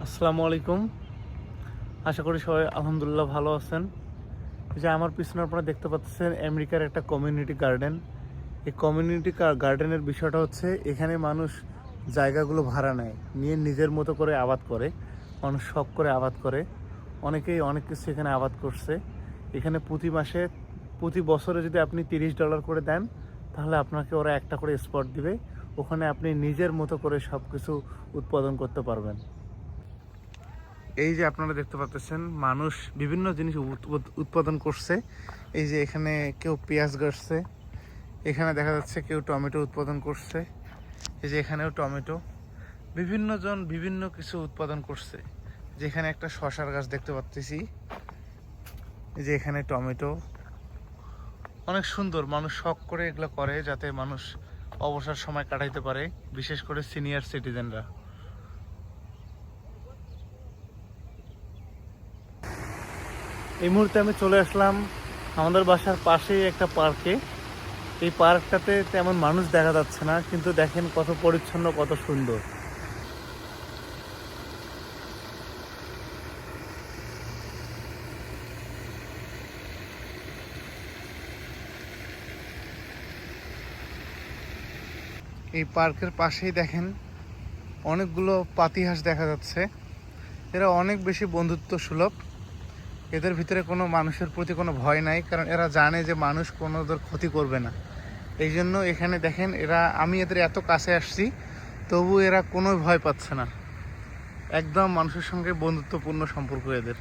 আসসালামু আলাইকুম। আশা করি সবাই আলহামদুলিল্লাহ ভালো আছেন। এই যে আমার পিছনে আপনারা দেখতে পাচ্ছেন আমেরিকার একটা কমিউনিটি গার্ডেন। এই কমিউনিটি গার্ডেনের বিষয়টা হচ্ছে এখানে মানুষ জায়গাগুলো ভাড়া নেয়, নিয়ে নিজের মতো করে আবাদ করে। মানুষ শখ করে আবাদ করে। অনেকেই অনেক কিছু এখানে আবাদ করছে। এখানে প্রতি বছরে যদি আপনি $30 করে দেন, তাহলে আপনাকে ওরা একটা করে স্পট দিবে। ওখানে আপনি নিজের মতো করে সব কিছু উৎপাদন করতে পারবেন। এই যে আপনারা দেখতে পাচ্ছেন মানুষ বিভিন্ন জিনিস উৎপাদন করছে। এই যে এখানে কেউ পেঁয়াজ গাছছে, এখানে দেখা যাচ্ছে কেউ টমেটো উৎপাদন করছে। এই যে এখানেও টমেটো, বিভিন্ন জন বিভিন্ন কিছু উৎপাদন করছে। যেখানে একটা শশার গাছ দেখতে পাচ্ছি, এই যে এখানে টমেটো। অনেক সুন্দর, মানুষ শখ করে এগুলো করে যাতে মানুষ অবসর সময় কাটাইতে পারে, বিশেষ করে সিনিয়র সিটিজেনরা। এই মুহূর্তে আমি চলে আসলাম আমাদের বাসার পাশেই একটা পার্কে। এই পার্কটাতে তেমন মানুষ দেখা যাচ্ছে না, কিন্তু দেখেন কত পরিচ্ছন্ন, কত সুন্দর। এই পার্কের পাশেই দেখেন অনেকগুলো পাতিহাঁস দেখা যাচ্ছে। এরা অনেক বেশি বন্ধুত্ব সুলভ। এদের ভিতরে কোনো মানুষের প্রতি কোনো ভয় নাই, কারণ এরা জানে যে মানুষ কোনো ওদের ক্ষতি করবে না। এই জন্য এখানে দেখেন আমি এদের এত কাছে আসছি, তবু এরা কোনো ভয় পাচ্ছে না। একদম মানুষের সঙ্গে বন্ধুত্বপূর্ণ সম্পর্ক এদের।